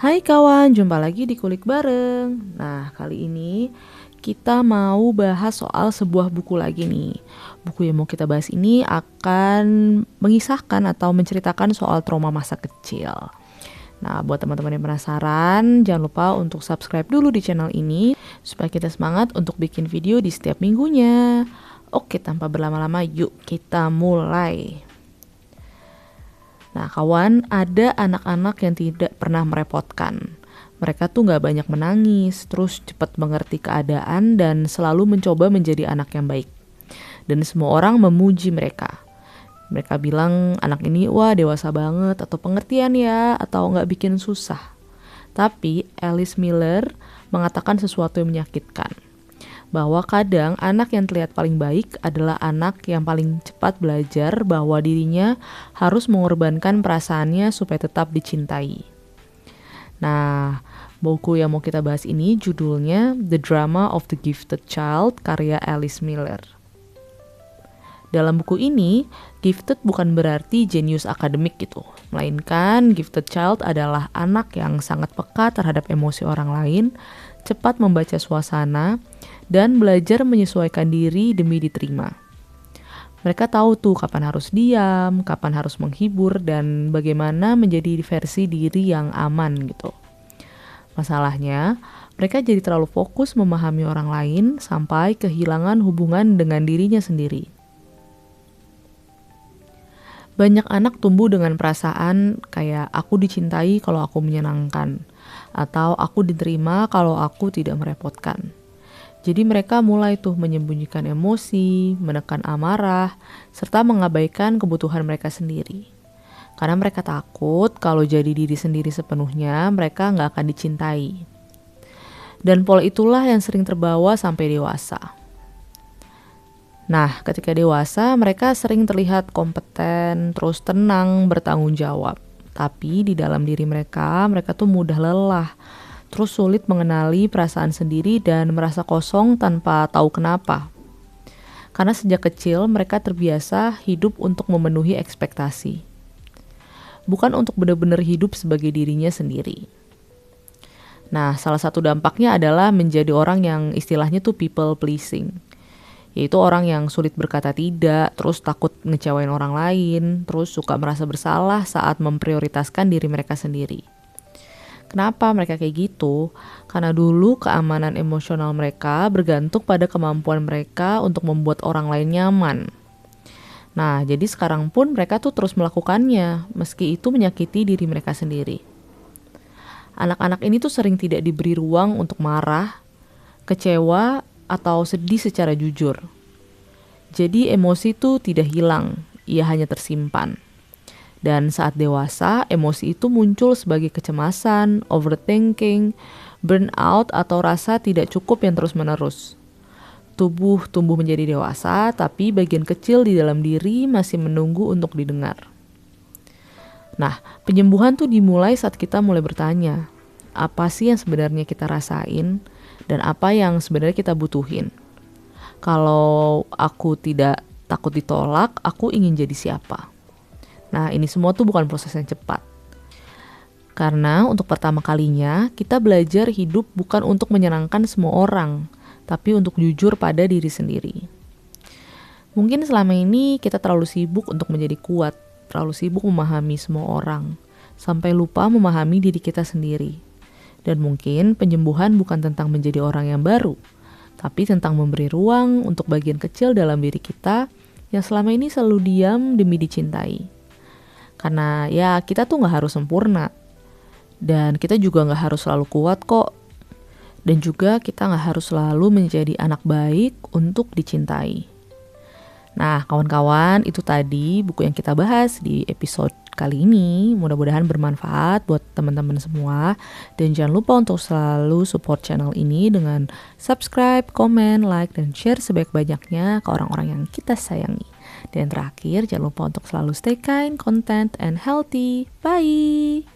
Hai kawan, jumpa lagi di Kulik Bareng. Nah, kali ini kita mau bahas soal sebuah buku lagi nih. Buku yang mau kita bahas ini akan mengisahkan atau menceritakan soal trauma masa kecil. Nah, buat teman-teman yang penasaran, jangan lupa untuk subscribe dulu di channel ini supaya kita semangat untuk bikin video di setiap minggunya. Oke, tanpa berlama-lama, yuk kita mulai. Nah, kawan, ada anak-anak yang tidak pernah merepotkan. Mereka tuh gak banyak menangis, terus cepat mengerti keadaan dan selalu mencoba menjadi anak yang baik. Dan semua orang memuji mereka. Mereka bilang anak ini wah dewasa banget atau pengertian ya atau gak bikin susah. Tapi Alice Miller mengatakan sesuatu yang menyakitkan. Bahwa kadang anak yang terlihat paling baik adalah anak yang paling cepat belajar bahwa dirinya harus mengorbankan perasaannya supaya tetap dicintai. Nah, buku yang mau kita bahas ini judulnya The Drama of the Gifted Child karya Alice Miller. Dalam buku ini, gifted bukan berarti jenius akademik gitu, melainkan gifted child adalah anak yang sangat peka terhadap emosi orang lain, cepat membaca suasana, dan belajar menyesuaikan diri demi diterima. Mereka tahu tuh kapan harus diam, kapan harus menghibur, dan bagaimana menjadi versi diri yang aman gitu. Masalahnya, mereka jadi terlalu fokus memahami orang lain sampai kehilangan hubungan dengan dirinya sendiri. Banyak anak tumbuh dengan perasaan kayak aku dicintai kalau aku menyenangkan, atau aku diterima kalau aku tidak merepotkan. Jadi mereka mulai tuh menyembunyikan emosi, menekan amarah, serta mengabaikan kebutuhan mereka sendiri. Karena mereka takut kalau jadi diri sendiri sepenuhnya, mereka nggak akan dicintai. Dan pola itulah yang sering terbawa sampai dewasa. Nah, ketika dewasa, mereka sering terlihat kompeten, terus tenang, bertanggung jawab. Tapi di dalam diri mereka tuh mudah lelah, terus sulit mengenali perasaan sendiri dan merasa kosong tanpa tahu kenapa. Karena sejak kecil mereka terbiasa hidup untuk memenuhi ekspektasi. Bukan untuk benar-benar hidup sebagai dirinya sendiri. Nah, salah satu dampaknya adalah menjadi orang yang istilahnya tuh people pleasing. Yaitu orang yang sulit berkata tidak, terus takut ngecewain orang lain, terus suka merasa bersalah saat memprioritaskan diri mereka sendiri. Kenapa mereka kayak gitu? Karena dulu keamanan emosional mereka bergantung pada kemampuan mereka untuk membuat orang lain nyaman. Nah, jadi sekarang pun mereka tuh terus melakukannya, meski itu menyakiti diri mereka sendiri. Anak-anak ini tuh sering tidak diberi ruang untuk marah, kecewa, atau sedih secara jujur. Jadi emosi itu tidak hilang, ia hanya tersimpan. Dan saat dewasa, emosi itu muncul sebagai kecemasan, overthinking, burnout, atau rasa tidak cukup yang terus-menerus. Tubuh tumbuh menjadi dewasa, tapi bagian kecil di dalam diri masih menunggu untuk didengar. Nah, penyembuhan tuh dimulai saat kita mulai bertanya, apa sih yang sebenarnya kita rasain? Dan apa yang sebenarnya kita butuhin. Kalau aku tidak takut ditolak, aku ingin jadi siapa? Nah, ini semua tuh bukan proses yang cepat. Karena untuk pertama kalinya, kita belajar hidup bukan untuk menyenangkan semua orang, tapi untuk jujur pada diri sendiri. Mungkin selama ini kita terlalu sibuk untuk menjadi kuat, terlalu sibuk memahami semua orang, sampai lupa memahami diri kita sendiri. Dan mungkin penyembuhan bukan tentang menjadi orang yang baru, tapi tentang memberi ruang untuk bagian kecil dalam diri kita yang selama ini selalu diam demi dicintai. Karena ya kita tuh gak harus sempurna, dan kita juga gak harus selalu kuat kok. Dan juga kita gak harus selalu menjadi anak baik untuk dicintai. Nah, kawan-kawan, itu tadi buku yang kita bahas di episode kali ini. Mudah-mudahan bermanfaat buat teman-teman semua. Dan jangan lupa untuk selalu support channel ini dengan subscribe, komen, like, dan share sebanyak-banyaknya ke orang-orang yang kita sayangi. Dan terakhir, jangan lupa untuk selalu stay kind, content, and healthy. Bye!